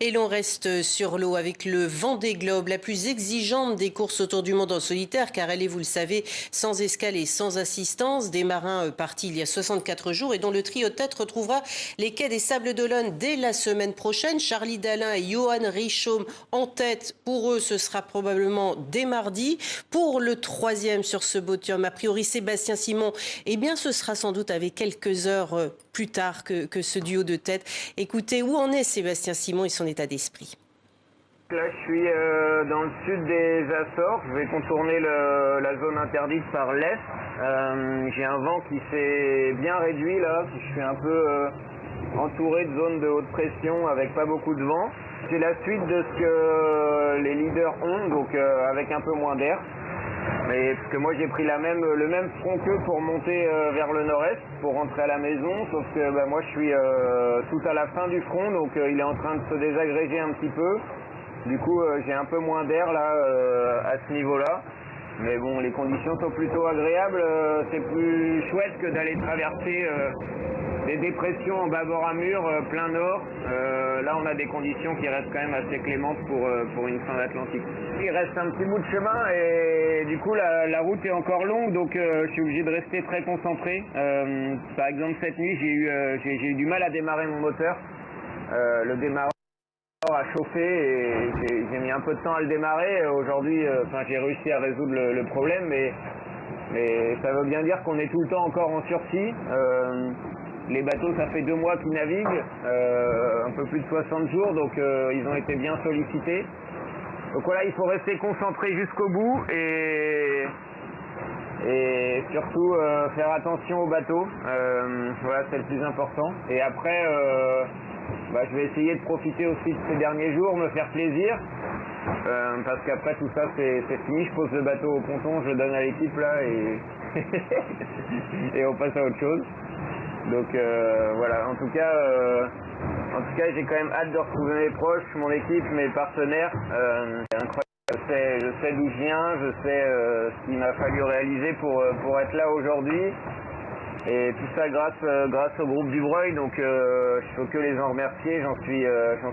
Et l'on reste sur l'eau avec le Vendée Globe, la plus exigeante des courses autour du monde en solitaire, car elle est, vous le savez, sans escale et sans assistance. Des marins partis il y a 64 jours et dont le trio de tête retrouvera les quais des Sables d'Olonne dès la semaine prochaine. Charlie Dalin et Johan Richomme en tête. Pour eux, ce sera probablement dès mardi. Pour le troisième sur ce podium, a priori Sébastien Simon, eh bien ce sera sans doute avec quelques heures plus tard que ce duo de tête. Écoutez, où en est Sébastien Simon et son état d'esprit? Là, je suis dans le sud des Açores. Je vais contourner la zone interdite par l'est. J'ai un vent qui s'est bien réduit là. Je suis un peu entouré de zones de haute pression avec pas beaucoup de vent. C'est la suite de ce que les leaders ont, donc avec un peu moins d'air. Mais parce que moi j'ai pris le même front qu'eux pour monter vers le nord-est, pour rentrer à la maison, sauf que moi je suis tout à la fin du front, donc il est en train de se désagréger un petit peu. Du coup j'ai un peu moins d'air là à ce niveau-là. Mais bon, les conditions sont plutôt agréables, c'est plus chouette que d'aller traverser des dépressions en bâbord à mur, plein nord. Là on a des conditions qui restent quand même assez clémentes pour une fin d'Atlantique. Il reste un petit bout de chemin et du coup la route est encore longue, donc je suis obligé de rester très concentré. Par exemple cette nuit j'ai eu du mal à démarrer mon moteur. Le démarreur a chauffé et j'ai mis un peu de temps à le démarrer. Aujourd'hui j'ai réussi à résoudre le problème, mais ça veut bien dire qu'on est tout le temps encore en sursis. Les bateaux, ça fait 2 mois qu'ils naviguent, un peu plus de 60 jours, donc ils ont été bien sollicités. Donc voilà, il faut rester concentré jusqu'au bout et surtout faire attention aux bateaux. Voilà, c'est le plus important. Et après, je vais essayer de profiter aussi de ces derniers jours, me faire plaisir. Parce qu'après tout ça c'est fini, je pose le bateau au ponton, je le donne à l'équipe là et on passe à autre chose. Donc voilà, en tout cas j'ai quand même hâte de retrouver mes proches, mon équipe, mes partenaires. C'est incroyable, je sais d'où je viens, je sais ce qu'il m'a fallu réaliser pour être là aujourd'hui. Et tout ça grâce au groupe du Breuil, donc je ne peux que les en remercier, j'en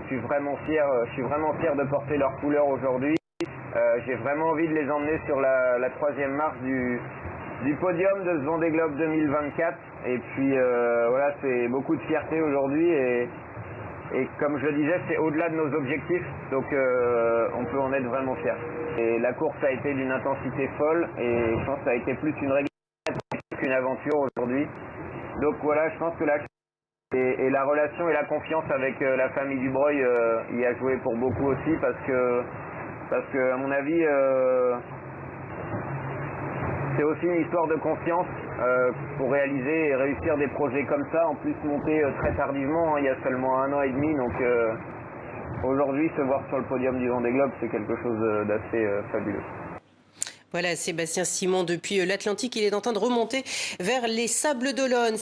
suis vraiment fier, je suis vraiment fier de porter leurs couleurs aujourd'hui. J'ai vraiment envie de les emmener sur la 3e marche du podium de ce Vendée Globe 2024. Et puis voilà, c'est beaucoup de fierté aujourd'hui et comme je le disais, c'est au-delà de nos objectifs, donc on peut en être vraiment fier. Et la course a été d'une intensité folle et je pense que ça a été plus une régaline qu'une aventure aujourd'hui. Donc voilà, je pense que et la relation et la confiance avec la famille du Breuil y a joué pour beaucoup aussi, parce que à mon avis c'est aussi une histoire de confiance pour réaliser et réussir des projets comme ça, en plus montés très tardivement, il y a seulement 1 an et demi, donc aujourd'hui se voir sur le podium du Vendée Globe, c'est quelque chose d'assez fabuleux. Voilà, Sébastien Simon depuis l'Atlantique, il est en train de remonter vers les Sables d'Olonne.